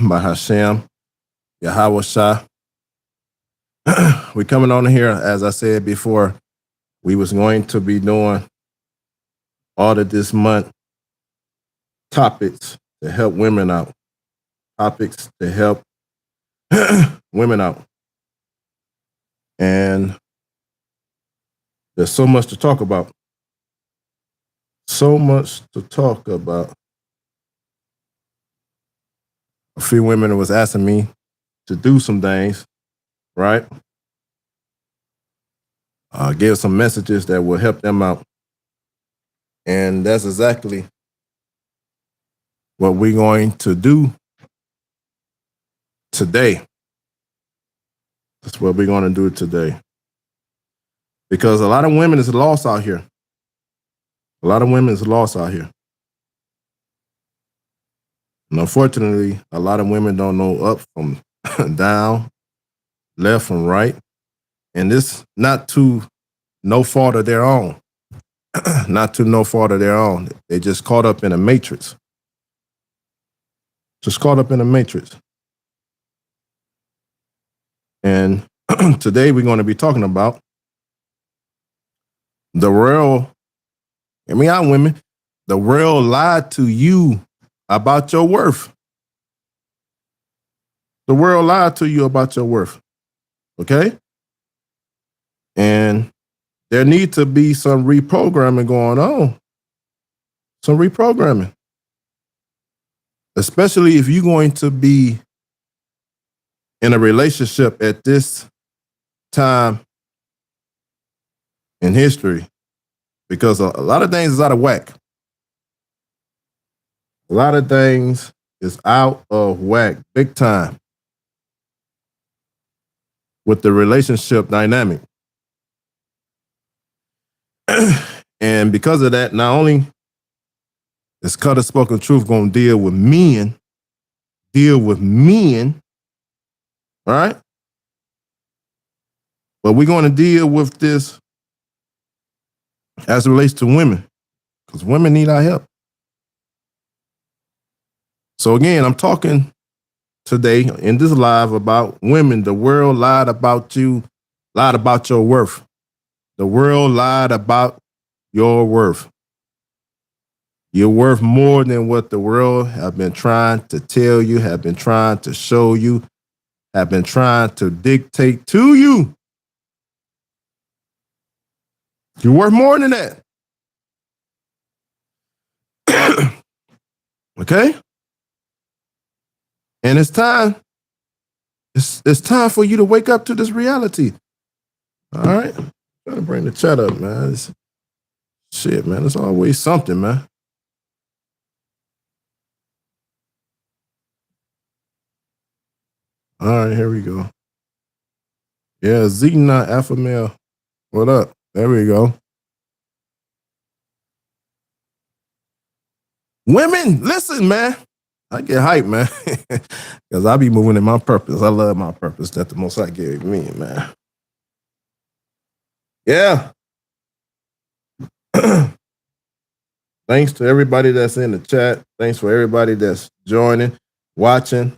by Hashem, Yahweh Shah. We coming on here, as I said before, we was going to be doing all of this month topics to help women out. Topics to help women out. And there's so much to talk about. So much to talk about. A few women was asking me to do some things, right? Give some messages that will help them out. And that's exactly what we're going to do today. That's what we're going to do today. Because a lot of women is lost out here. A lot of women is lost out here. And unfortunately, a lot of women don't know up from down, left from right. And this not to no fault of their own. Not to no fault of their own. They just caught up in a matrix. Just caught up in a matrix. And today we're going to be talking about the world. Hear me out, women. The world lied to you about your worth. The world lied to you about your worth. Okay? And there need to be some reprogramming going on. Some reprogramming. Especially if you're going to be in a relationship at this time in history. Because a lot of things is out of whack. A lot of things is out of whack, big time, with the relationship dynamic. And because of that, not only is Kuttah Spoken Truth going to deal with men, right? But we're going to deal with this as it relates to women, because women need our help. So again, I'm talking today in this live about women. The world lied about you, lied about your worth. The world lied about your worth. You're worth more than what the world have been trying to tell you, have been trying to show you, have been trying to dictate to you. You're worth more than that. Okay? And it's time. It's time for you to wake up to this reality. All right? Try to bring the chat up, man. Shit, man. It's always something, man. All right, here we go. Yeah, Xena Alpha Male. What up? There we go. Women, listen, man. I get hyped, man. Because I be moving in my purpose. I love my purpose that the Most High gave me, man. Yeah. Thanks to everybody that's in the chat. Thanks for everybody that's joining, watching.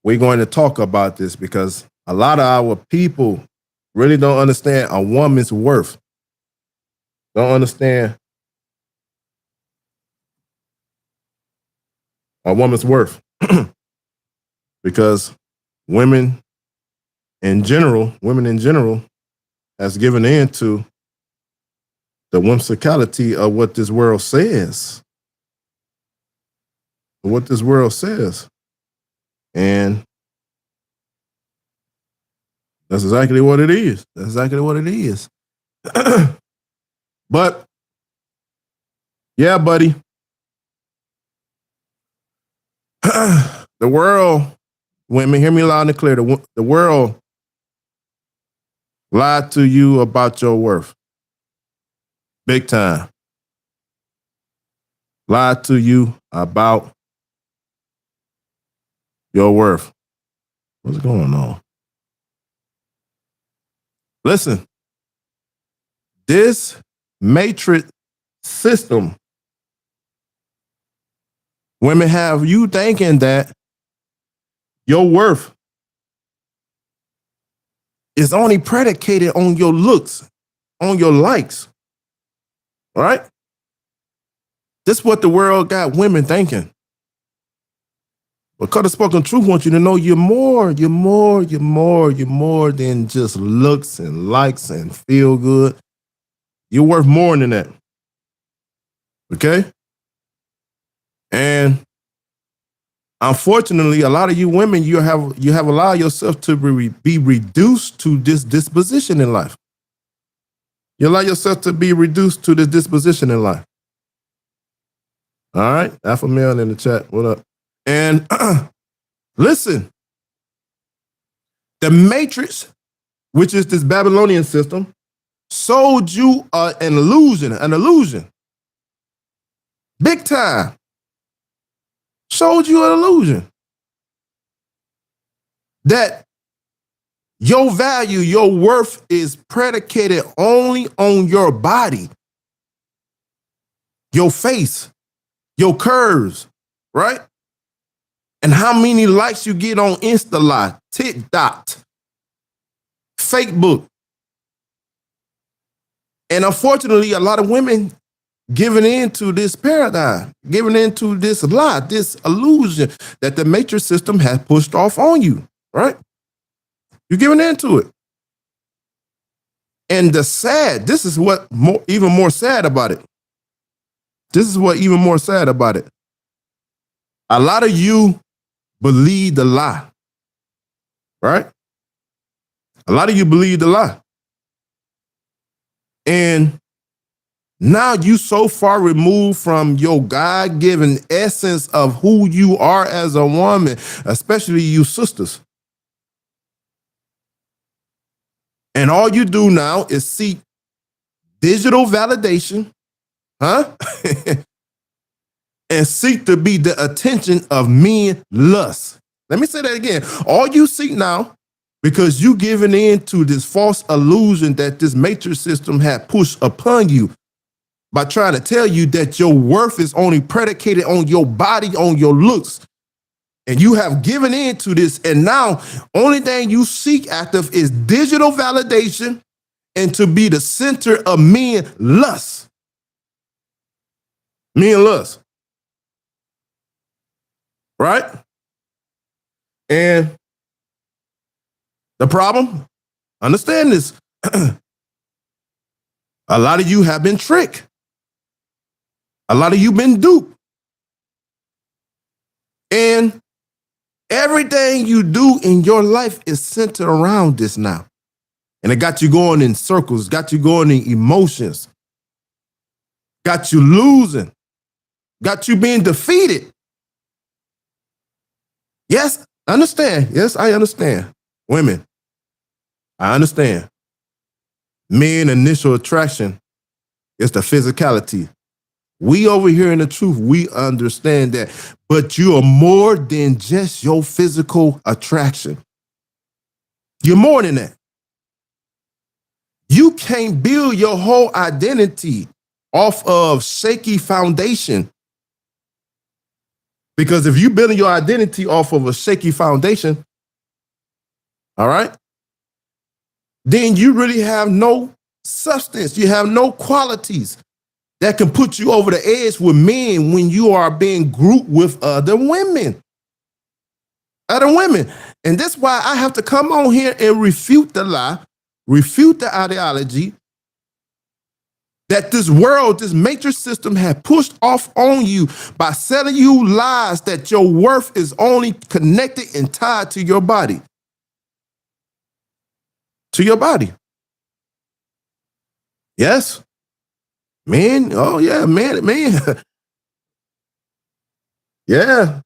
We're going to talk about this because a lot of our people really don't understand a woman's worth. Don't understand a woman's worth. Because women in general has given in to the whimsicality of what this world says. What this world says. And that's exactly what it is. That's exactly what it is. But, yeah, buddy. The world, women, hear me loud and clear. The world lied to you about your worth. Big time. Lied to you about your worth. What's going on? Listen, this matrix system, women have you thinking that Your worth is only predicated on your looks, on your likes. All right? This is what the world got women thinking. But Kuttah Spoken Truth wants you to know you're more than just looks and likes and feel good. You're worth more than that. Okay? And unfortunately, a lot of you women, you have allowed yourself to be reduced to this disposition in life. You allow yourself to be reduced to this disposition in life. All right? Alpha male in the chat. What up? And listen, the Matrix, which is this Babylonian system, sold you an illusion. Big time. Showed you an illusion that your value, your worth is predicated only on your body, your face, your curves, right? And how many likes you get on Insta Live, TikTok, Facebook. And unfortunately, a lot of women giving into this paradigm, giving into this lie, this illusion that the matrix system has pushed off on you, right? You're giving into it. And this is what even more sad about it. This is what even more sad about it. A lot of you believe the lie, right? A lot of you believe the lie. And now you so far removed from your God-given essence of who you are as a woman, especially you sisters. And all you do now is seek digital validation, huh? And seek to be the attention of men lust. Let me say that again. All you seek now, because you giving in to this false illusion that this matrix system had pushed upon you by trying to tell you that your worth is only predicated on your body, on your looks. And you have given in to this, and now only thing you seek after is digital validation and to be the center of men lust. Men lust. Right? And the problem, understand this, a lot of you have been tricked. A lot of you been duped. And everything you do in your life is centered around this now. And it got you going in circles, got you going in emotions, got you losing, got you being defeated. Yes, understand. Yes, I understand. Women, I understand. Men, initial attraction is the physicality. We over here in the truth, we understand that. But you are more than just your physical attraction. You're more than that. You can't build your whole identity off of shaky foundation. Because if you're building your identity off of a shaky foundation, all right, then you really have no substance. You have no qualities that can put you over the edge with men when you are being grouped with other women. And that's why I have to come on here and refute the lie, refute the ideology that this world, this matrix system had pushed off on you by selling you lies that your worth is only connected and tied to your body. To your body. Yes. Man, oh yeah, man. Yeah.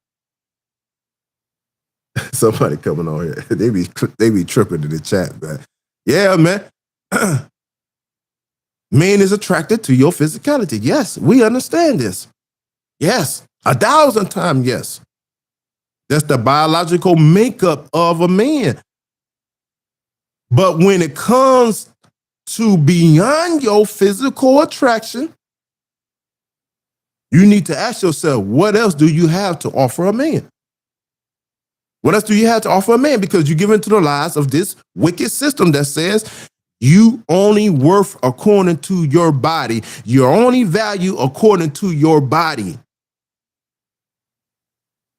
Somebody coming on here. They be tripping in the chat, man. Yeah, man. Man is attracted to your physicality. Yes, we understand this. Yes, 1,000 times yes. That's the biological makeup of a man. But when it comes to beyond your physical attraction, you need to ask yourself, what else do you have to offer a man? What else do you have to offer a man? Because you give into the lies of this wicked system that says you only worth according to your body. Your only value according to your body.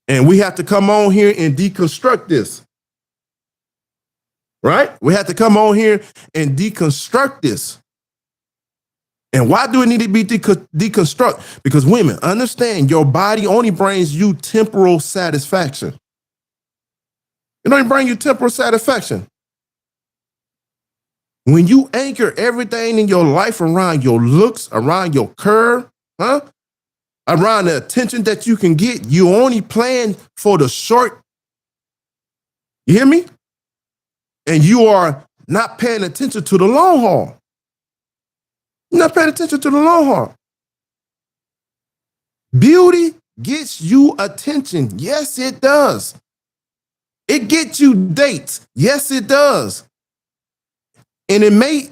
And we have to come on here and deconstruct this. Right? We have to come on here and deconstruct this. And why do it need to be deconstruct? Because women, understand your body only brings you temporal satisfaction. It only brings you temporal satisfaction. When you anchor everything in your life around your looks, around your curve, around the attention that you can get, you only plan for the short. You hear me? And you are not paying attention to the long haul. You're not paying attention to the long haul. Beauty gets you attention. Yes, it does. It gets you dates. Yes, it does. And it may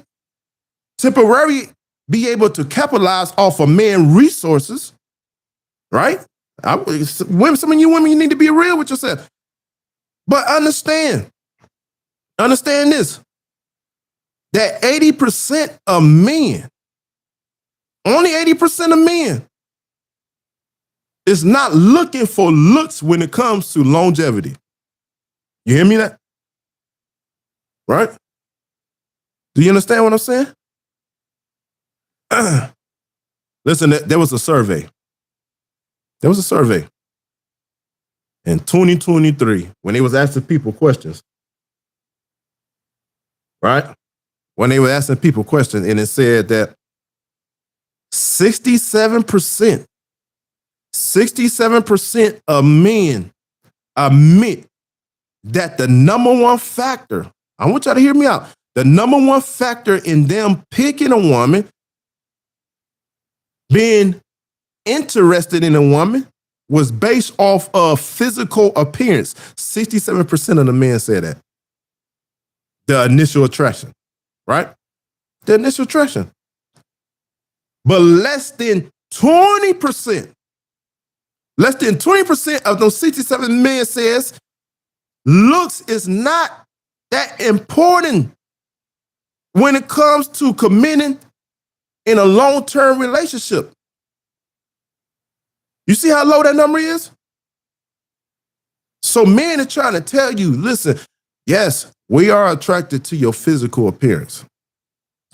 temporarily be able to capitalize off of men's resources, right? Some of you women, you need to be real with yourself. But understand this, that 80% of men, only 80% of men, is not looking for looks when it comes to longevity. You hear me that? Right? Do you understand what I'm saying? Listen, there was a survey. There was a survey in 2023 when they was asking people questions. Right? When they were asking people questions, and it said that 67% of men admit that the number one factor, I want y'all to hear me out, the number one factor in them picking a woman, being interested in a woman, was based off of physical appearance. 67% of the men said that. The initial attraction, right? The initial attraction. But less than 20% of those 67 men says looks is not that important when it comes to committing in a long-term relationship. You see how low that number is? So men are trying to tell you, listen, yes, we are attracted to your physical appearance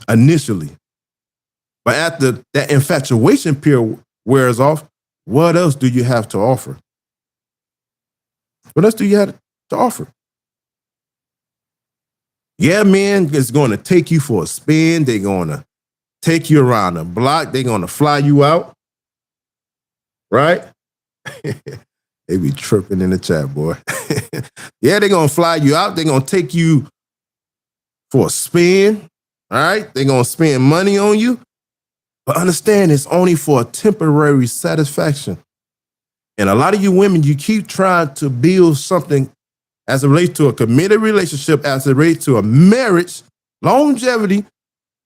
initially. But after that infatuation period wears off, what else do you have to offer? What else do you have to offer? Yeah, man is going to take you for a spin. They're going to take you around the block. They're going to fly you out. Right? They be tripping in the chat, boy. Yeah, they're going to fly you out. They're going to take you for a spin. All right? They're going to spend money on you. But understand, it's only for a temporary satisfaction. And a lot of you women, you keep trying to build something as it relates to a committed relationship, as it relates to a marriage, longevity.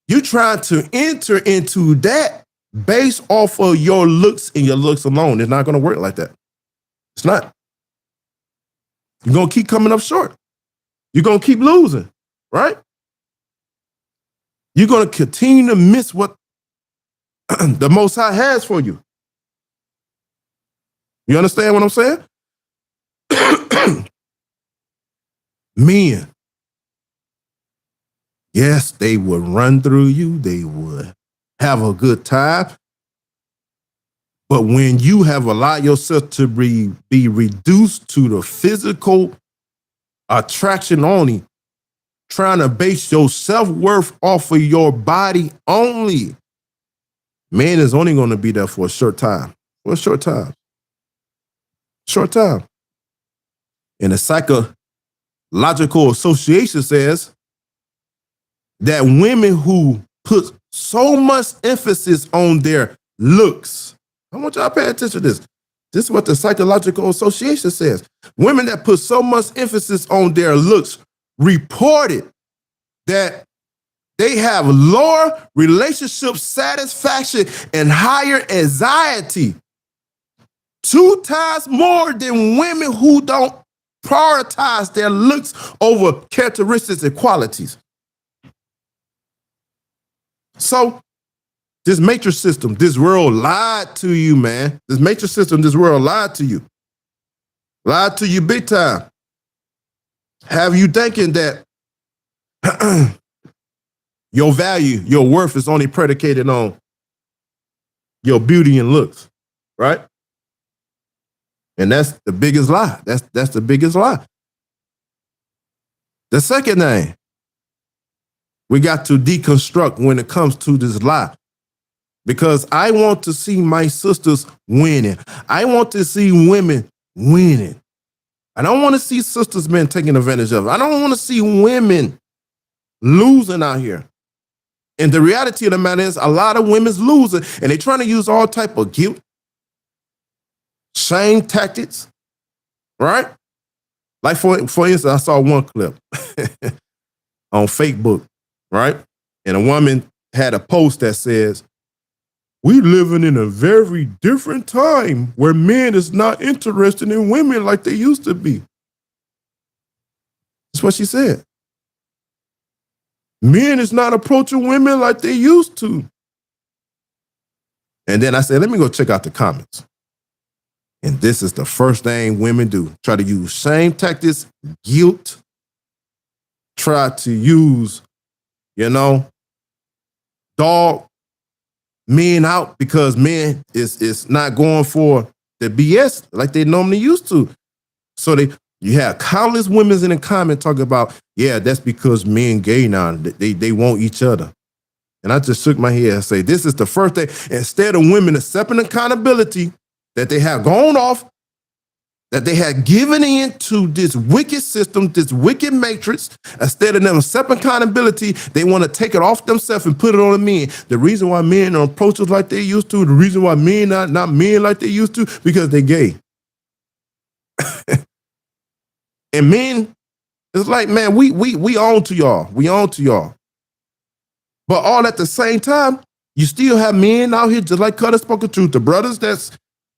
You trying to enter into that based off of your looks and your looks alone. It's not going to work like that. It's not. You're going to keep coming up short. You're going to keep losing, right? You're going to continue to miss what the Most High has for you. You understand what I'm saying? Men, yes, they would run through you. They would have a good time. But when you have allowed yourself to be reduced to the physical attraction only, trying to base your self-worth off of your body only, man is only going to be there for a short time. For a short time. Short time. And the psychological association says that women who put so much emphasis on their looks, I want y'all to pay attention to this. This is what the psychological association says. Women that put so much emphasis on their looks reported that they have lower relationship satisfaction and higher anxiety, 2 times more than women who don't prioritize their looks over characteristics and qualities. So this matrix system, this world lied to you, man. This matrix system, this world lied to you. Lied to you big time. Have you thinking that your value, your worth is only predicated on your beauty and looks, right? And that's the biggest lie. That's the biggest lie. The second thing we got to deconstruct when it comes to this lie, because I want to see my sisters winning. I want to see women winning. I don't want to see sisters men taking advantage of it. I don't want to see women losing out here. And the reality of the matter is a lot of women's losing, and they're trying to use all type of guilt, shame tactics, right? Like for instance, I saw one clip on Facebook, right? And a woman had a post that says, "We living in a very different time where men is not interested in women like they used to be." That's what she said. Men is not approaching women like they used to. And then I said, let me go check out the comments. And this is the first thing women do. Try to use shame tactics, guilt, try to use, dog men out because men is not going for the BS like they normally used to. So you have countless women in the comment talking about, yeah, that's because men gay now. They want each other. And I just shook my head and say, this is the first thing. Instead of women accepting accountability that they have gone off, that they had given in to this wicked system, this wicked matrix, instead of them accepting accountability, they want to take it off themselves and put it on the men. The reason why men don't approach us like they used to, the reason why men not men like they used to, because they're gay. And men, it's like, man, we on to y'all. We on to y'all. But all at the same time, you still have men out here, just like Kuttah spoke the truth. The brothers that's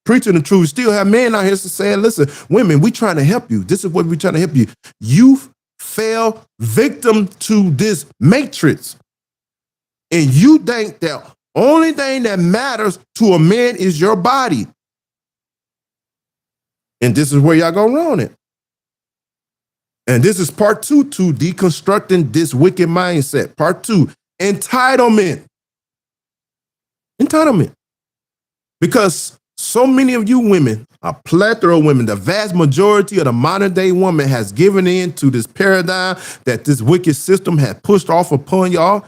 preaching the truth, still have men out here saying, listen, women, we trying to help you. This is what we trying to help you. You fell victim to this matrix. And you think that only thing that matters to a man is your body. And this is where y'all go wrong at. And this is part 2 to deconstructing this wicked mindset. Part 2, entitlement. Entitlement. Because so many of you women, a plethora of women, the vast majority of the modern day woman has given in to this paradigm that this wicked system has pushed off upon y'all,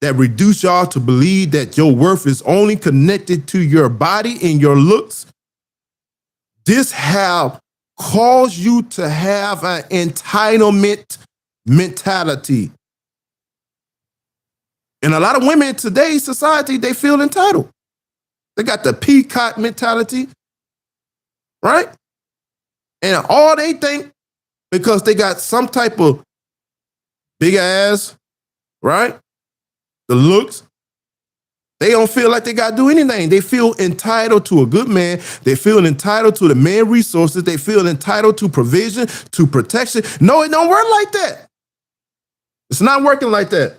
that reduce y'all to believe that your worth is only connected to your body and your looks. This have caused you to have an entitlement mentality. And a lot of women in today's society, they feel entitled. They got the peacock mentality, right? And all they think, because they got some type of big ass, right? The looks, they don't feel like they got to do anything. They feel entitled to a good man. They feel entitled to the man resources. They feel entitled to provision, to protection. No, it don't work like that. It's not working like that.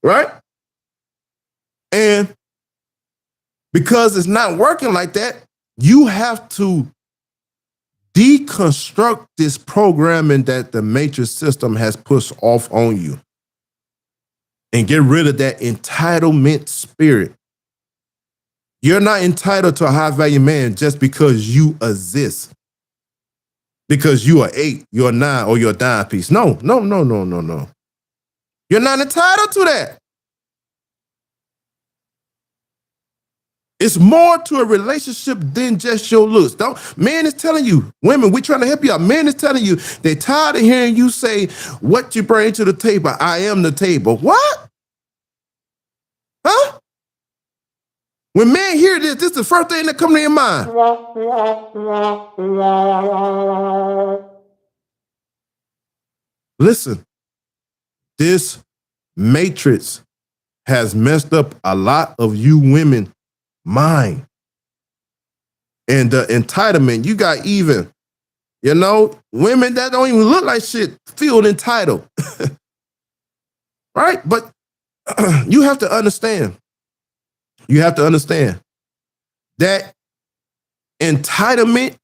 Right? And because it's not working like that, you have to deconstruct this programming that the matrix system has pushed off on you. And get rid of that entitlement spirit. You're not entitled to a high value man just because you exist. Because you are 8, you're 9, or you're a dime piece. No. You're not entitled to that. It's more to a relationship than just your looks. Man is telling you, women, we're trying to help you out. Man is telling you, they're tired of hearing you say, what you bring to the table, I am the table. What? Huh? When men hear this is the first thing that comes to your mind. Listen, this matrix has messed up a lot of you women mind. And the entitlement, you got even You know, women that don't even look like shit feel entitled. Right? But you have to understand. You have to understand that entitlement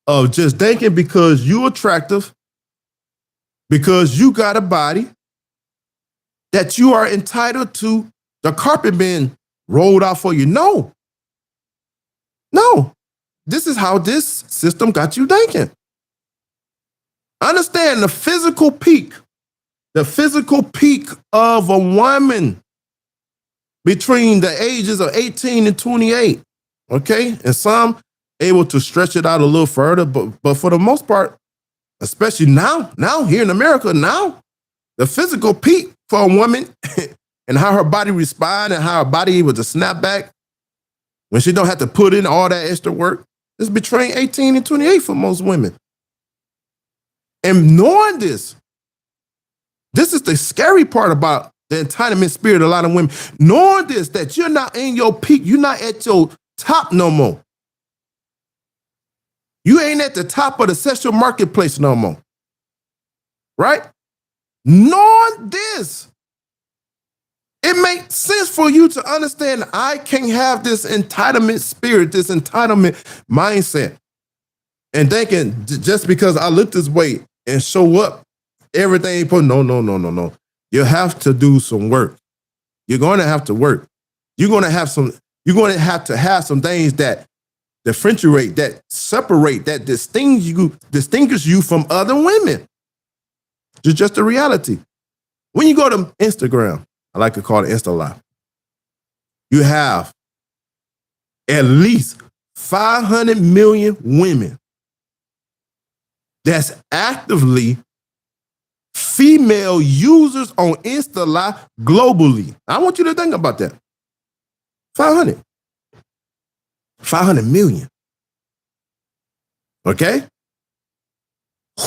of just thinking because you're attractive, because you got a body, that you are entitled to the carpet being rolled out for you. No. No. This is how this system got you thinking. Understand the physical peak of a woman between the ages of 18 and 28. Okay? And some able to stretch it out a little further, but for the most part, especially now here in America, now, the physical peak for a woman and how her body responds and how her body able to snap back when she don't have to put in all that extra work is between 18 and 28 for most women. And knowing this is the scary part about the entitlement spirit of a lot of women. Knowing this, that you're not in your peak, you're not at your top no more. You ain't at the top of the sexual marketplace no more. Right? Knowing this, it makes sense for you to understand I can't have this entitlement spirit, this entitlement mindset, and thinking just because I look this way and show up, everything put no. You have to do some work. You're going to have to work. You're going to have to have some things that differentiate, that separate, that distinguish you from other women. It's just a reality. When you go to Instagram, I like to call it Insta Live, you have at least 500 million women that's actively female users on Insta Live globally. I want you to think about that. 500 million. Okay?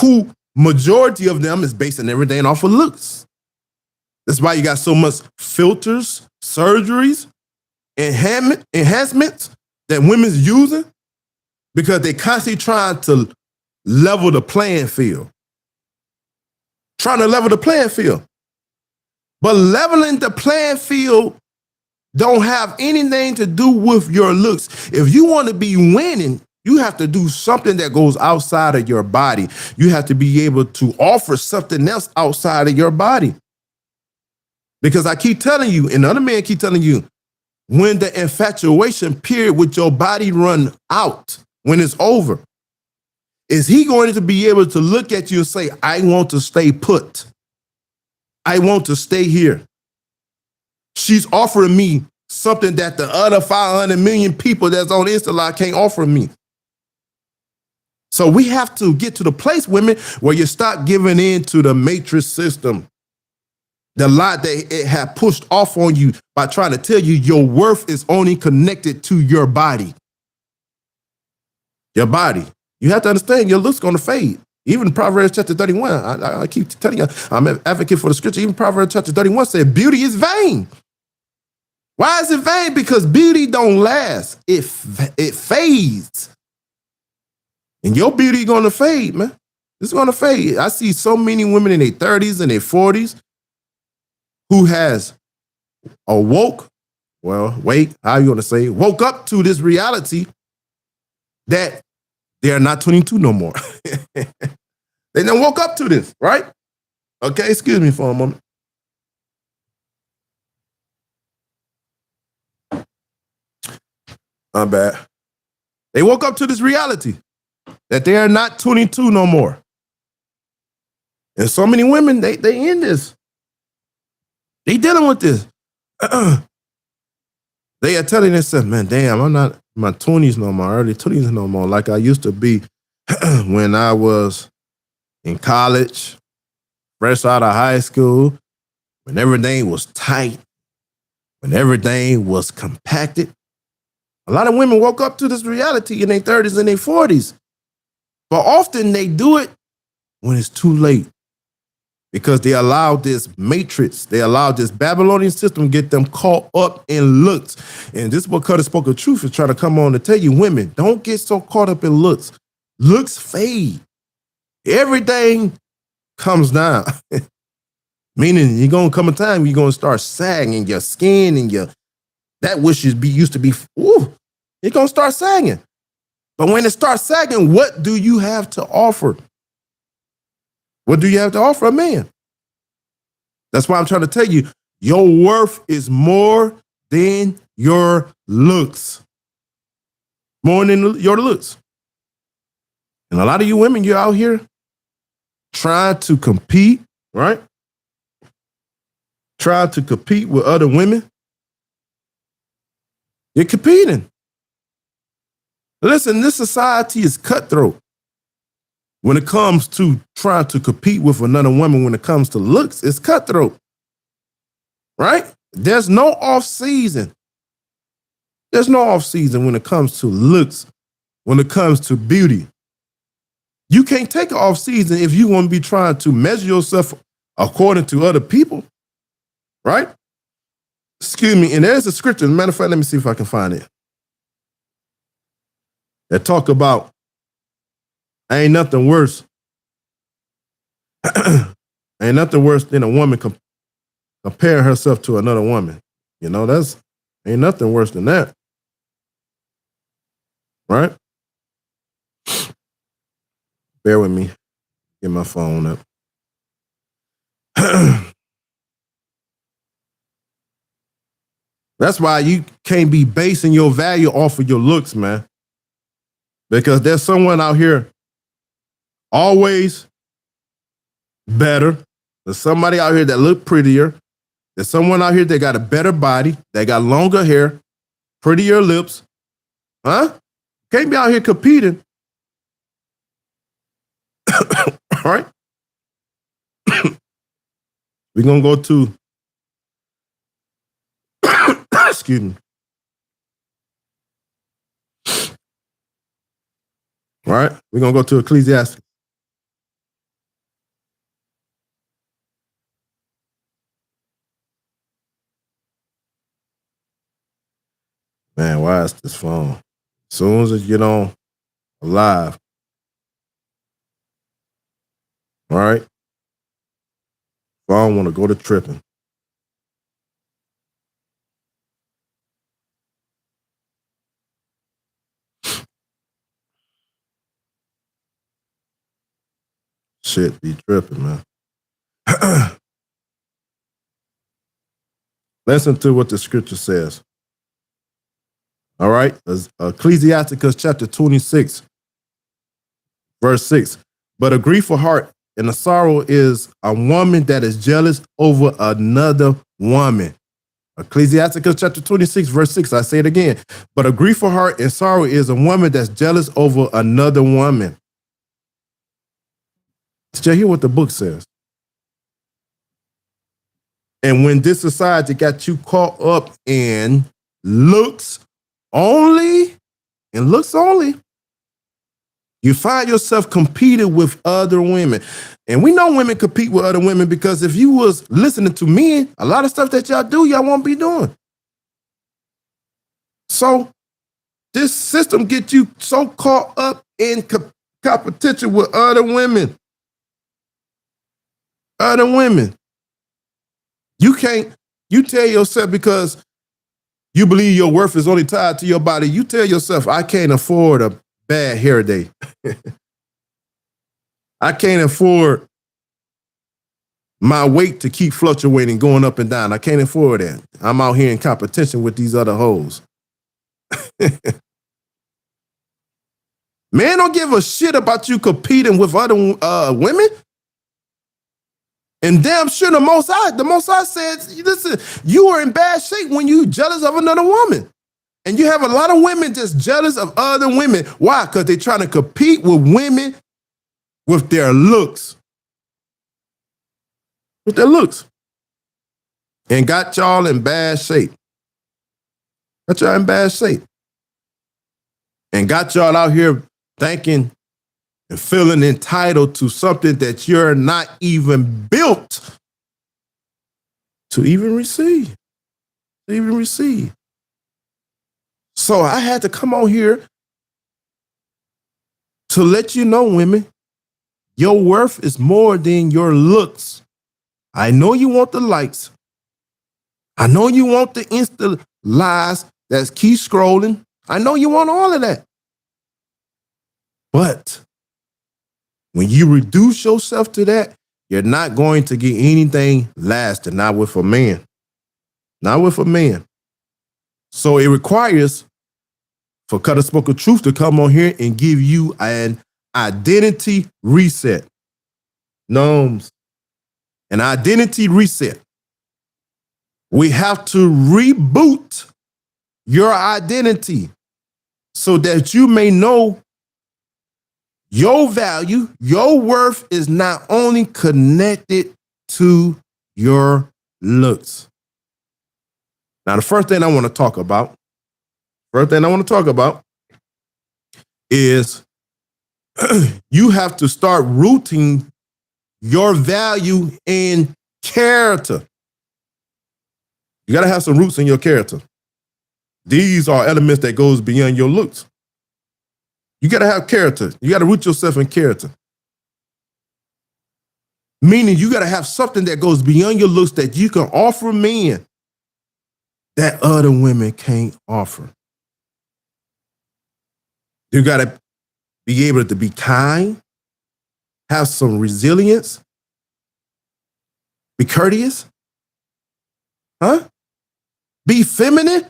Who majority of them is basing everything off of looks. That's why you got so much filters, surgeries, enhancements that women's using, because they constantly trying to level the playing field. But leveling the playing field don't have anything to do with your looks. If you want to be winning, you have to do something that goes outside of your body. You have to be able to offer something else outside of your body. Because I keep telling you, and other men keep telling you, when the infatuation period with your body run out, when it's over, is he going to be able to look at you and say, I want to stay put. I want to stay here. She's offering me something that the other 500 million people that's on Insta Live can't offer me. So we have to get to the place, women, where you stop giving in to the matrix system. The lie that it had pushed off on you by trying to tell you your worth is only connected to your body. Your body. You have to understand your look's going to fade. Even Proverbs chapter 31, I keep telling you, I'm an advocate for the scripture. Even Proverbs chapter 31 said, beauty is vain. Why is it vain? Because beauty don't last. It fades. And your beauty going to fade, man. It's going to fade. I see so many women in their 30s and their 40s who has woke up to this reality that they are not 22 no more. They done woke up to this, right? Okay, excuse me for a moment. My bad. They woke up to this reality that they are not 22 no more. And so many women, they in this. They dealing with this. They are telling themselves, man, damn, I'm not in my 20s no more, early 20s no more, like I used to be when I was in college, fresh out of high school, when everything was tight, when everything was compacted. A lot of women woke up to this reality in their 30s and their 40s. But often they do it when it's too late, because they allowed this matrix, they allowed this Babylonian system get them caught up in looks. And this is what Kuttah Spoke of Truth is trying to come on to tell you, women, don't get so caught up in looks. Looks fade. Everything comes down. Meaning you're gonna come a time you're gonna start sagging your skin and that which used to be, it's gonna start sagging. But when it starts sagging, what do you have to offer? What do you have to offer a man? That's why I'm trying to tell you, your worth is more than your looks. More than your looks. And a lot of you women, you're out here trying to compete, right? Trying to compete with other women. You're competing. Listen, this society is cutthroat when it comes to trying to compete with another woman. When it comes to looks, it's cutthroat, right? There's no off season. There's no off season when it comes to looks, when it comes to beauty. You can't take an off season if you want to be trying to measure yourself according to other people, right? Excuse me. And there's a scripture. As a matter of fact, let me see if I can find it. That talk about ain't nothing worse. Ain't nothing worse than a woman comparing herself to another woman. You know, ain't nothing worse than that. Right? Bear with me. Get my phone up. That's why you can't be basing your value off of your looks, man. Because there's someone out here always better. There's somebody out here that look prettier. There's someone out here that got a better body, that got longer hair, prettier lips. Huh? Can't be out here competing. All right? We're going to go to, excuse me. All right? We're going to go to Ecclesiastes. Man, why is this phone? As soon as it get on live, all right? Phone want to go to tripping. Shit be tripping, man. Listen to what the scripture says. All right? Ecclesiasticus chapter 26, verse 6. But a grieful heart and a sorrow is a woman that is jealous over another woman. Ecclesiasticus chapter 26, verse 6. I say it again. But a grieful heart and sorrow is a woman that's jealous over another woman. Did you hear what the book says? And when this society got you caught up in looks only, you find yourself competing with other women. And we know women compete with other women because if you was listening to men, a lot of stuff that y'all do, y'all won't be doing. So this system gets you so caught up in competition with other women. Other women. You tell yourself because you believe your worth is only tied to your body. You tell yourself, I can't afford a bad hair day. I can't afford my weight to keep fluctuating, going up and down. I can't afford that. I'm out here in competition with these other hoes. Man don't give a shit about you competing with other women. And damn sure the Most High said, listen, you are in bad shape when you jealous of another woman. And you have a lot of women just jealous of other women. Why? Because they're trying to compete with women with their looks. With their looks. And got y'all in bad shape. Got y'all in bad shape. And got y'all out here thinking and feeling entitled to something that you're not even built to even receive. So I had to come on here to let you know, women, Your worth is more than your looks. I know you want the likes. I know you want the Insta lies that keep scrolling. I know you want all of that. But when you reduce yourself to that, you're not going to get anything lasting, not with a man. Not with a man. So it requires for Kuttah Spoken Truth to come on here and give you an identity reset. Gnomes. An identity reset. We have to reboot your identity so that you may know your value, your worth is not only connected to your looks. Now, the first thing I want to talk about is you have to start rooting your value in character. You got to have some roots in your character. These are elements that goes beyond your looks. You got to have character. You got to root yourself in character. Meaning you got to have something that goes beyond your looks that you can offer men that other women can't offer. You got to be able to be kind, have some resilience, be courteous, be feminine.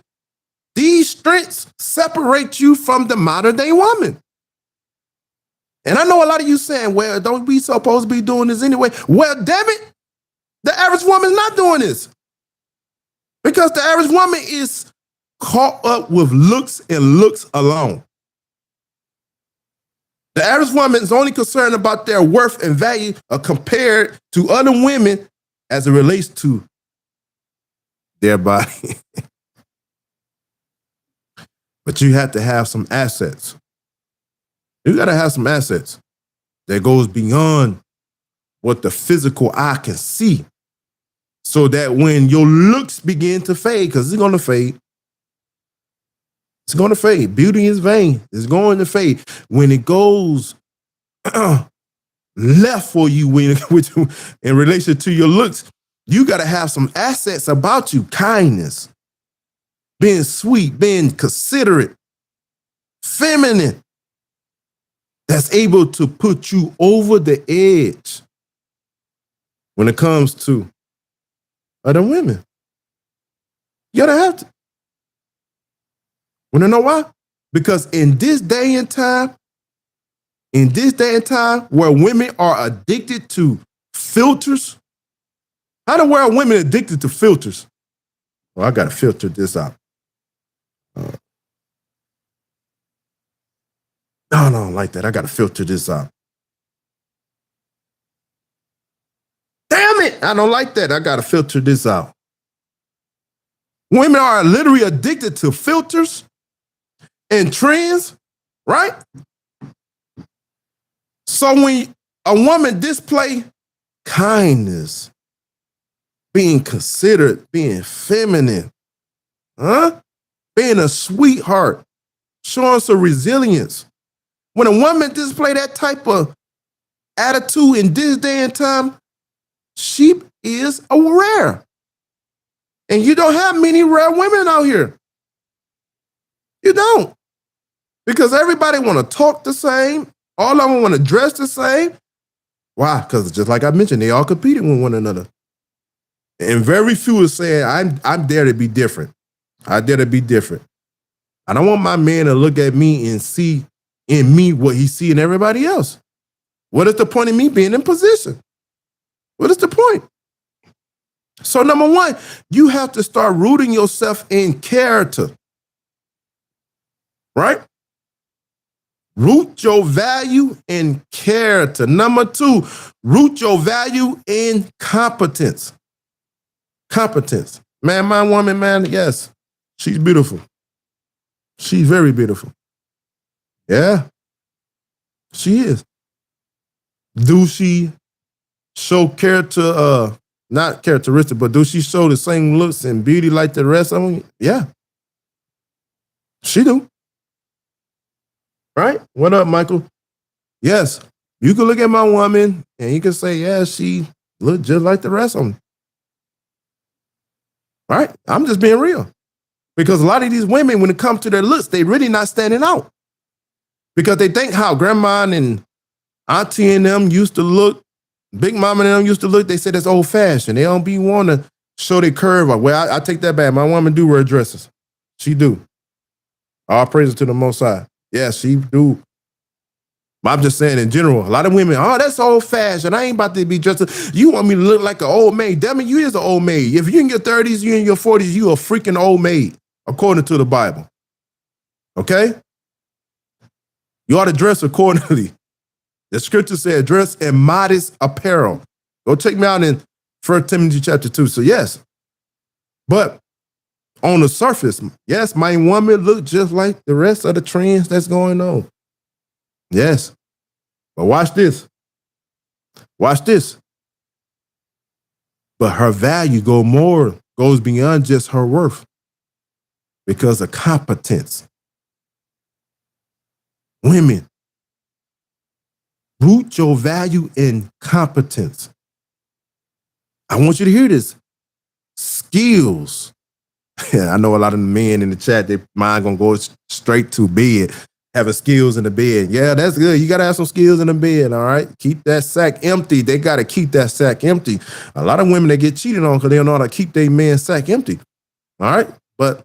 These strengths separate you from the modern day woman. And I know a lot of you saying, well, don't we supposed to be doing this anyway? Well, damn it, the average woman's not doing this. Because the average woman is caught up with looks and looks alone. The average woman is only concerned about their worth and value compared to other women as it relates to their body. But you have to have some assets. You got to have some assets that goes beyond what the physical eye can see. So that when your looks begin to fade, because it's going to fade. It's going to fade. Beauty is vain. It's going to fade. When it goes left for you in relation to your looks, you got to have some assets about you. Kindness, being sweet, being considerate, feminine. That's able to put you over the edge when it comes to other women. You gotta have to. Wanna know why? Because in this day and time where women are addicted to filters, how the world women addicted to filters? Well, I gotta filter this out. No, I don't like that. I gotta filter this out. Damn it, I don't like that. I gotta filter this out. Women are literally addicted to filters and trends, right? So when a woman display kindness, being considerate, being feminine, being a sweetheart, showing some resilience. When a woman display that type of attitude in this day and time, she is a rare. And you don't have many rare women out here. You don't. Because everybody want to talk the same. All of them want to dress the same. Why? Because just like I mentioned, they all competing with one another. And very few are saying, I'm there to be different. I dare to be different. I don't want my man to look at me and see in me what he see in everybody else. What is the point of me being in position? What is the point? So number one, you have to start rooting yourself in character. Right? Root your value in character. Number two, root your value in competence. Competence. Man, my woman, man, yes, she's beautiful. She's very beautiful. Yeah, she is. Do she show character, not characteristic, but do she show the same looks and beauty like the rest of them? Yeah, she do. Right? What up, Michael? Yes, You can look at my woman and you can say, yeah, she look just like the rest of them. All right? I'm just being real. Because a lot of these women, when it comes to their looks, they really not standing out. Because they think how grandma and auntie and them used to look, big mama and them used to look, they say that's old fashioned. They don't be want to show their curve. Well, I take that back. My woman do wear dresses. She do. All praises to the Most High. Yeah, she do. I'm just saying in general, a lot of women, oh, that's old fashioned. I ain't about to be dressed. You want me to look like an old maid. Damn it, you is an old maid. If you're in your 30s, you're in your 40s, you a freaking old maid, according to the Bible. Okay? You ought to dress accordingly. The scripture said, dress in modest apparel. Go check me out in 1 Timothy chapter 2. So yes, but on the surface, yes, my woman look just like the rest of the trends that's going on. Yes. But watch this. Watch this. But her value goes beyond just her worth because of competence. Women, root your value in competence. I want you to hear this. Skills. I know a lot of men in the chat, their mind gonna go straight to bed. Having skills in the bed. Yeah, that's good. You got to have some skills in the bed, all right? Keep that sack empty. They got to keep that sack empty. A lot of women that get cheated on because they don't know how to keep their man's sack empty, all right? But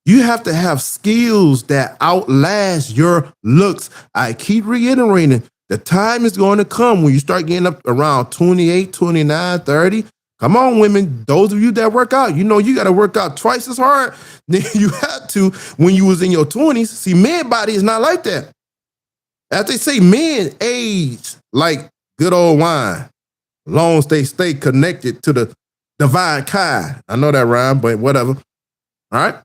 you have to have skills that outlast your looks. I keep reiterating, the time is going to come when you start getting up around 28, 29, 30. Come on, women. Those of you that work out, you know you got to work out twice as hard than you had to when you was in your 20s. See, men body is not like that. As they say, men age like good old wine, long as they stay connected to the divine kind. I know that rhyme, but whatever. All right?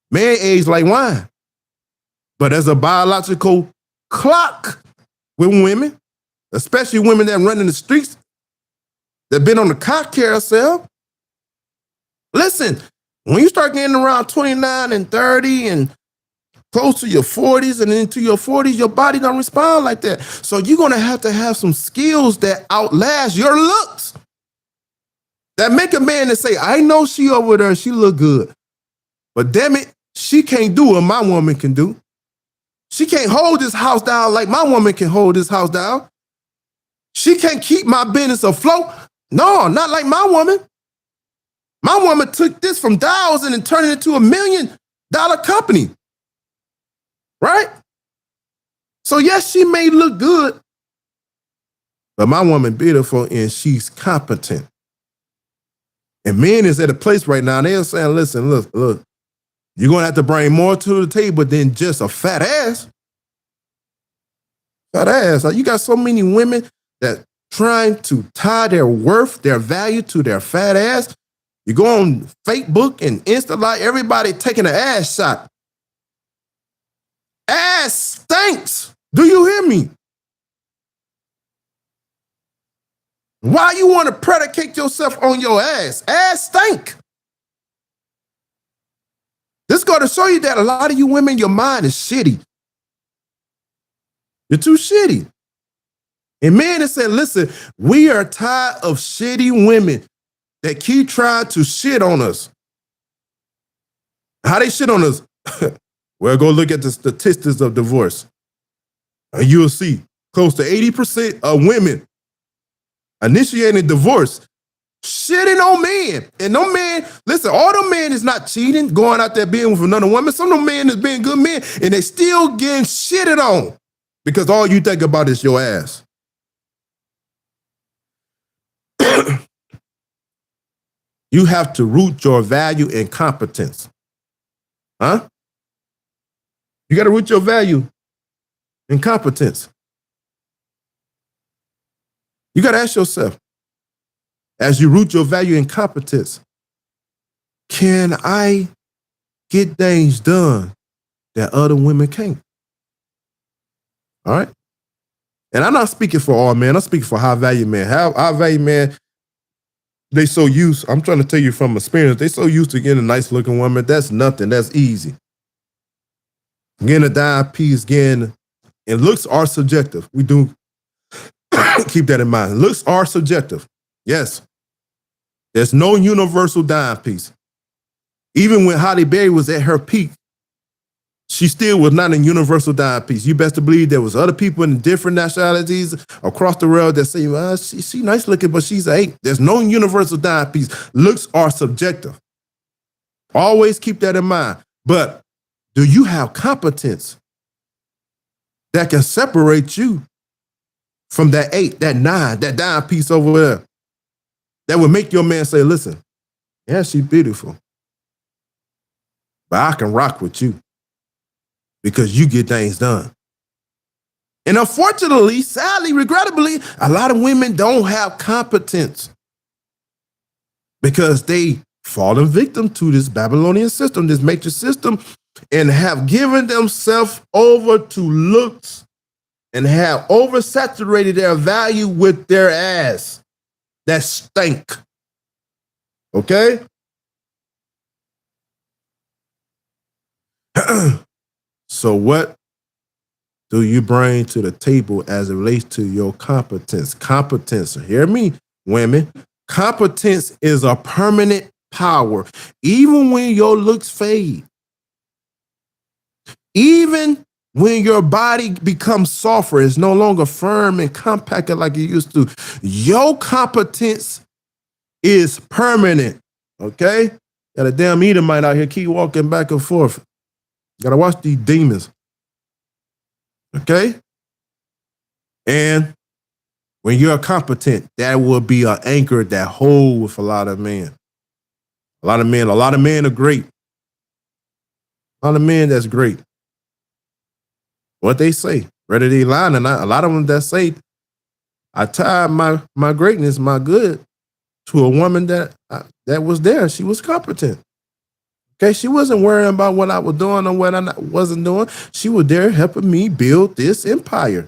Men age like wine. But there's a biological clock with women, especially women that run in the streets, that been on the cock carousel. Listen, when you start getting around 29 and 30 and close to your 40s and into your 40s, your body don't respond like that. So you're going to have some skills that outlast your looks. That make a man that say, I know she over there, she look good. But damn it, she can't do what my woman can do. She can't hold this house down like my woman can hold this house down. She can't keep my business afloat. No, not like my woman. My woman took this from $1,000 and turned it into $1 million company. Right? So yes, she may look good, but my woman beautiful and she's competent. And men is at a place right now, they're saying, listen, look, you're going to have to bring more to the table than just a fat ass. Fat ass. You got so many women that trying to tie their worth, their value to their fat ass. You go on Facebook and Insta, like everybody taking an ass shot. Ass stinks. Do you hear me? Why you want to predicate yourself on your ass? Ass stink. This is going to show you that a lot of you women, your mind is shitty. You're too shitty. And men have said, listen, we are tired of shitty women that keep trying to shit on us. How they shit on us? Well, go look at the statistics of divorce. And you'll see close to 80% of women initiating divorce shitting on men. And no man, listen, all the men is not cheating, going out there being with another woman. Some of the men is being good men, and they still getting shitted on because all you think about is your ass. You have to root your value in competence. Huh? You got to root your value in competence. You got to ask yourself, as you root your value in competence, can I get things done that other women can't? All right? And I'm not speaking for all men. I'm speaking for high value men. High value men, they so used, I'm trying to tell you from experience, they so used to getting a nice looking woman. That's nothing. That's easy. Getting a dime piece, and looks are subjective. We do Keep that in mind. Looks are subjective. Yes. There's no universal dime piece. Even when Halle Berry was at her peak, she still was not a universal dime piece. You best to believe there was other people in different nationalities across the world that say, well, she nice looking, but she's an 8. There's no universal dime piece. Looks are subjective. Always keep that in mind. But do you have competence that can separate you from that 8, that 9, that dime piece over there? That would make your man say, listen, yeah, she's beautiful, but I can rock with you because you get things done. And unfortunately, sadly, regrettably, a lot of women don't have competence because they fallen victim to this Babylonian system, this matrix system, and have given themselves over to looks and have oversaturated their value with their ass. That stink. Okay? So what do you bring to the table as it relates to your competence? Competence, hear me, women. Competence is a permanent power. Even when your looks fade, even when your body becomes softer, it's no longer firm and compacted like it used to, your competence is permanent. Okay? Got a damn Edomite out here keep walking back and forth. Gotta watch these demons. Okay? And when you're competent, that will be an anchor that hold with a lot of men. A lot of men are great. A lot of men that's great. What they say, whether they lying or not, a lot of them that say, I tied my greatness, my good, to a woman that was there. She was competent. Okay, she wasn't worrying about what I was doing or what I wasn't doing. She was there helping me build this empire.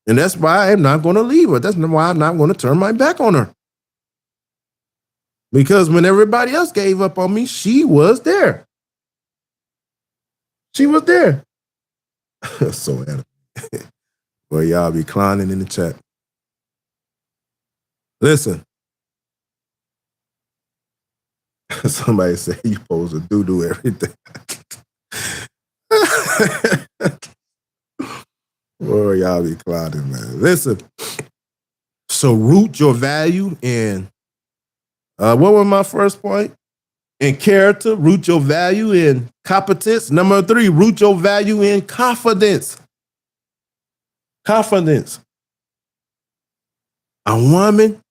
And that's why I'm not going to leave her. That's why I'm not going to turn my back on her. Because when everybody else gave up on me, she was there. She was there. So, well, y'all be clowning in the chat. Listen. Somebody said you supposed to do everything. Boy, y'all be clowning, man. Listen. So root your value in, what was my first point? In character, root your value in competence. Number 3, root your value in confidence. Confidence. A woman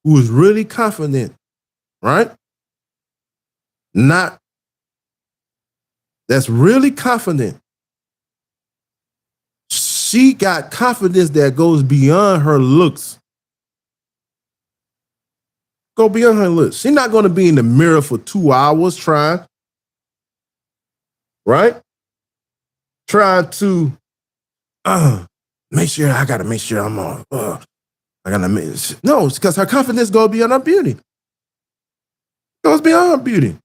who is really confident, right? That's really confident. She got confidence that goes beyond her looks. Go beyond her looks. She's not going to be in the mirror for 2 hours trying, right? Trying to make sure I'm on. I gotta make no, it's because her confidence goes beyond her beauty. Goes beyond her beauty.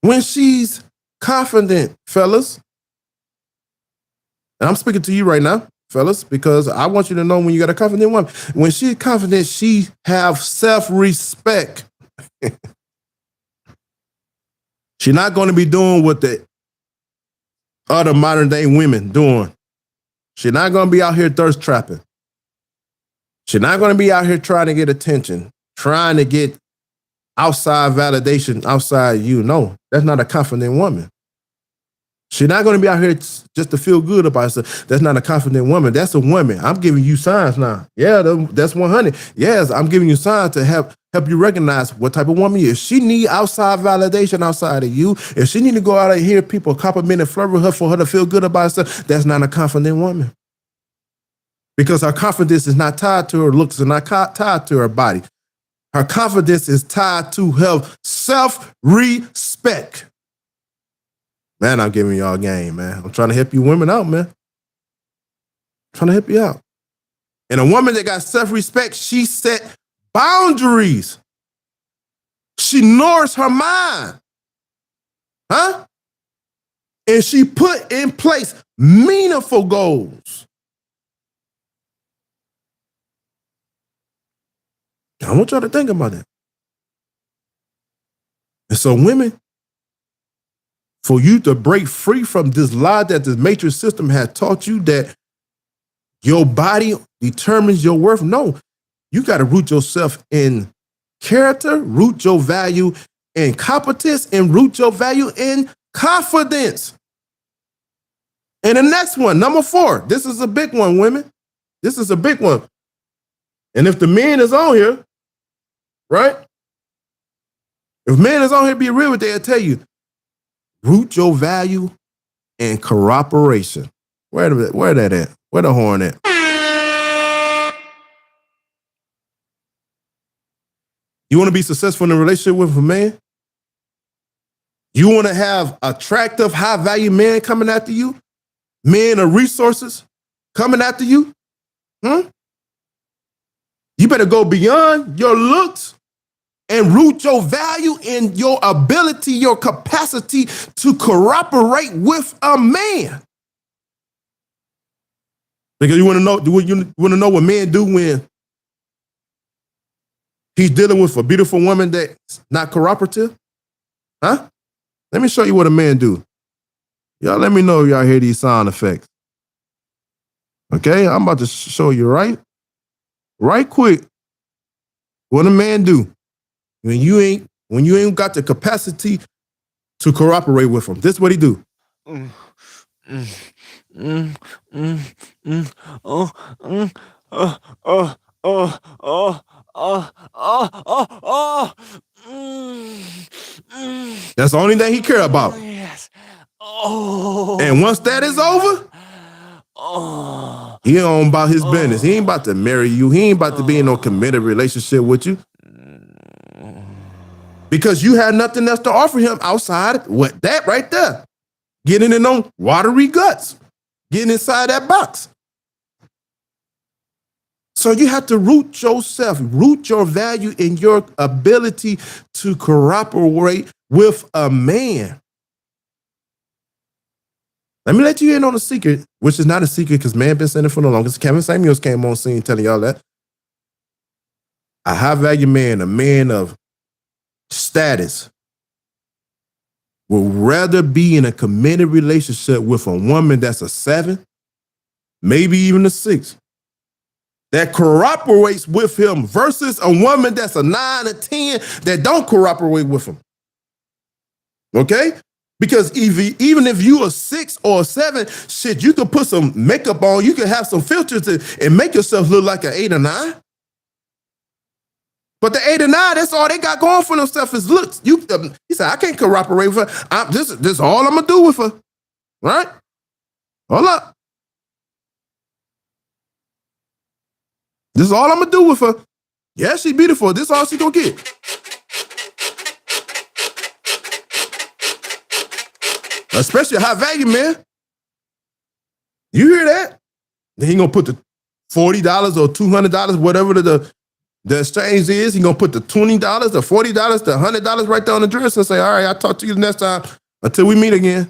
When she's confident, fellas, and I'm speaking to you right now, fellas, because I want you to know when you got a confident woman. When she's confident, she have self-respect. She's not going to be doing what the other modern day women doing. She's not going to be out here thirst trapping. She's not going to be out here trying to get attention, trying to get outside validation outside you. No, that's not a confident woman. She's not going to be out here just to feel good about herself. That's not a confident woman. That's a woman. I'm giving you signs now. Yeah, that's 100. Yes, I'm giving you signs to help you recognize what type of woman you is. She need outside validation outside of you. If she need to go out and hear people compliment and flirt with her for her to feel good about herself, that's not a confident woman. Because her confidence is not tied to her looks and not tied to her body. Her confidence is tied to her self-respect. Man, I'm giving y'all game, man. I'm trying to help you women out, man. I'm trying to help you out. And a woman that got self-respect, she set boundaries. She nourished her mind. Huh? And she put in place meaningful goals. I want y'all to think about that. And so women, for you to break free from this lie that this matrix system has taught you that your body determines your worth, no, you got to root yourself in character, root your value in competence, and root your value in confidence. And the next one, number 4, this is a big one, women. This is a big one. And if the man is on here, right? If man is on here, be real with they'll tell you, root your value in cooperation. Where that at? Where the horn at? You want to be successful in a relationship with a man? You want to have attractive, high-value men coming after you? Men of resources coming after you? You better go beyond your looks and root your value in your ability, your capacity to cooperate with a man. Because you want to know what men do when he's dealing with a beautiful woman that's not cooperative? Huh? Let me show you what a man do. Y'all let me know if y'all hear these sound effects. Okay, I'm about to show you right quick what a man do when you ain't got the capacity to cooperate with him. This is what he do. That's the only thing he care about. Yes. And once that is over, he on about his business. He ain't about to marry you. He ain't about to be in no committed relationship with you. Because you had nothing else to offer him outside what that right there. Getting in on watery guts. Getting inside that box. So you have to root yourself, root your value in your ability to cooperate with a man. Let me let you in on a secret, which is not a secret because man been saying it for the longest. Kevin Samuels came on scene telling y'all that. A high-value man, a man of status, will rather be in a committed relationship with a woman that's a 7, maybe even a 6, that cooperates with him versus a woman that's a 9 or 10 that don't cooperate with him. Okay? Because even if you a 6 or a 7, shit, you could put some makeup on, you could have some filters and make yourself look like an 8 or 9. But the 8 or 9, that's all they got going for themselves is looks. He said, I can't cooperate with her. This is all I'm going to do with her. Right? Hold up. This is all I'm going to do with her. Yeah, she's beautiful. This is all she going to get. Especially a high value man. You hear that? Then he going to put the $40 or $200, whatever the exchange is. He going to put the $20, the $40, the $100 right there on the dress and say, all right, I'll talk to you the next time until we meet again.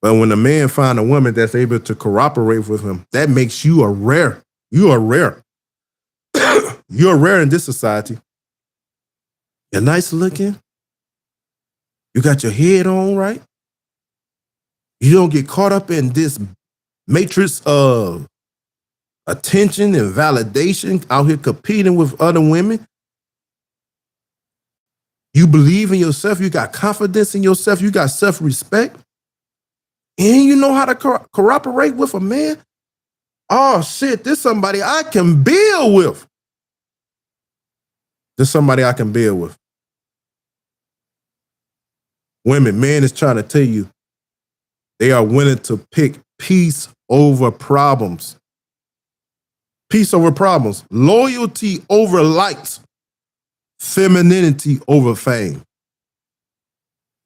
But when a man finds a woman that's able to cooperate with him, that makes you a rare. You are rare. You're rare in this society. You're nice looking. You got your head on right. You don't get caught up in this matrix of attention and validation out here competing with other women. You believe in yourself. You got confidence in yourself. You got self-respect. And you know how to cooperate with a man. Oh, shit, this is somebody I can build with. This is somebody I can build with. Women, man is trying to tell you they are willing to pick peace over problems. Peace over problems. Loyalty over likes. Femininity over fame.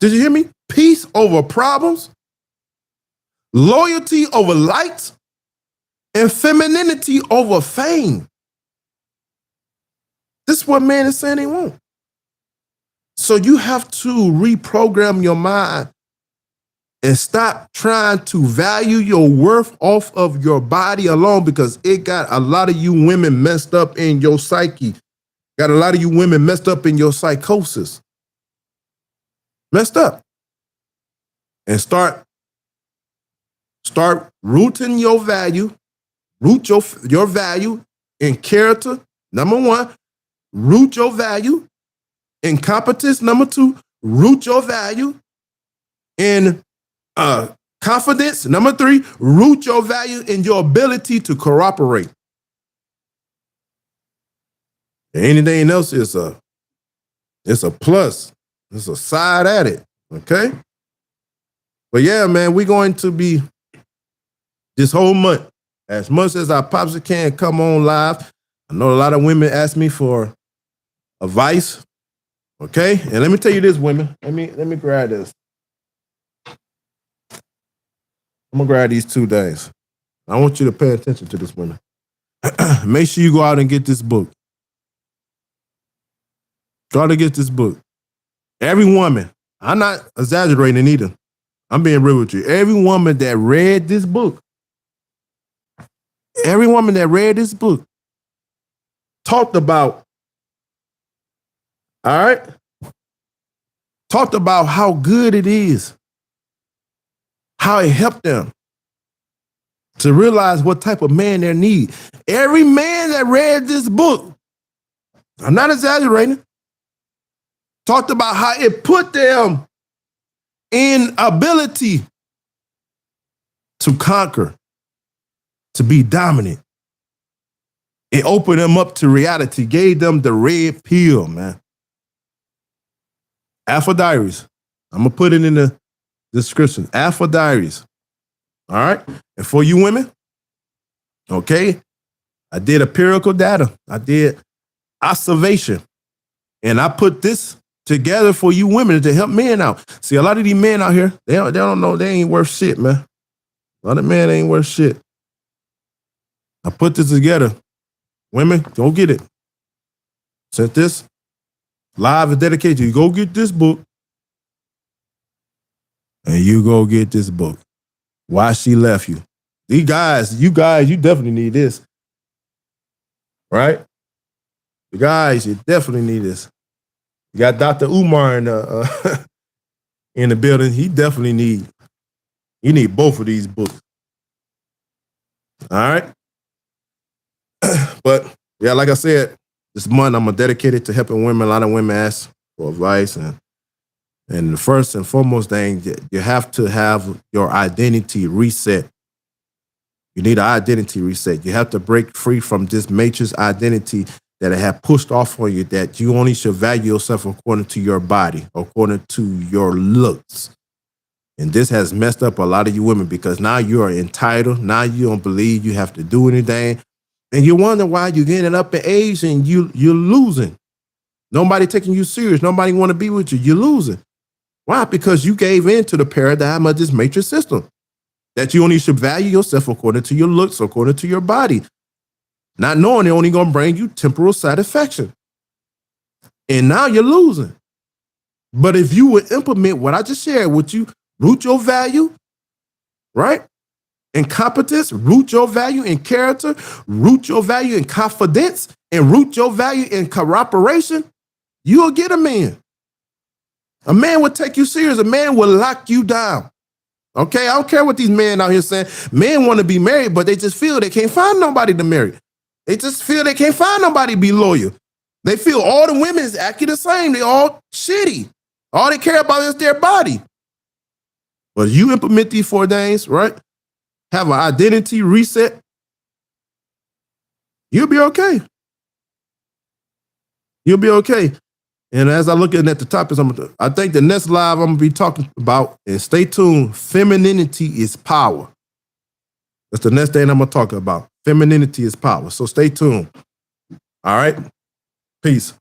Did you hear me? Peace over problems. Loyalty over likes. And femininity over fame. This is what man is saying they want. So you have to reprogram your mind and stop trying to value your worth off of your body alone, because it got a lot of you women messed up in your psyche. Got a lot of you women messed up in your psychosis. Messed up. And start rooting your value. Root your value in character, number one. Root your value in competence, number two. Root your value in confidence, number three. Root your value in your ability to cooperate. Anything else is it's a plus. It's a side at it. Okay? But yeah, man, we're going to be this whole month, as much as I possibly can, come on live. I know a lot of women ask me for advice. Okay? And let me tell you this, women. Let me grab this. I'm gonna grab these two things. I want you to pay attention to this, women. Make sure you go out and get this book. Go out and get this book. Every woman, I'm not exaggerating either. I'm being real with you. Every woman that read this book, talked about, all right? Talked about how good it is, how it helped them to realize what type of man they need. Every man that read this book, I'm not exaggerating, talked about how it put them in ability to conquer, to be dominant. It opened them up to reality, gave them the red pill, man. Alpha Diaries. I'm going to put it in the description. Alpha Diaries. All right? And for you women, okay, I did empirical data. I did observation. And I put this together for you women to help men out. See, a lot of these men out here, they don't know, they ain't worth shit, man. A lot of men ain't worth shit. I put this together. Women, go get it. Since this live is dedicated to you, go get this book. And you go get this book. Why She Left You. You guys, you definitely need this. Right? You guys, you definitely need this. You got Dr. Umar in the building. He definitely need both of these books. All right? But yeah, like I said, this month I'm dedicated to helping women. A lot of women ask for advice, and the first and foremost thing, you have to have your identity reset. You need an identity reset. You have to break free from this matrix identity that it have pushed off on you, that you only should value yourself according to your body, according to your looks. And this has messed up a lot of you women, because now you are entitled. Now you don't believe you have to do anything. And you wonder why you're getting up in age and you're losing. Nobody taking you serious. Nobody want to be with you. You're losing. Why? Because you gave in to the paradigm of this matrix system, that you only should value yourself according to your looks, according to your body, not knowing they're only going to bring you temporal satisfaction. And now you're losing. But if you would implement what I just shared with you, root your value, right? In competence, root your value in character, root your value in confidence, and root your value in cooperation, you'll get a man. A man will take you serious. A man will lock you down. Okay? I don't care what these men out here saying. Men want to be married, but they just feel they can't find nobody to marry. They just feel they can't find nobody to be loyal. They feel all the women is acting the same. They all shitty. All they care about is their body. But you implement these 4 things, right? Have an identity reset, you'll be okay. You'll be okay. And as I look at the topics, I think the next live I'm going to be talking about, and stay tuned, femininity is power. That's the next thing I'm going to talk about. Femininity is power. So stay tuned. All right? Peace.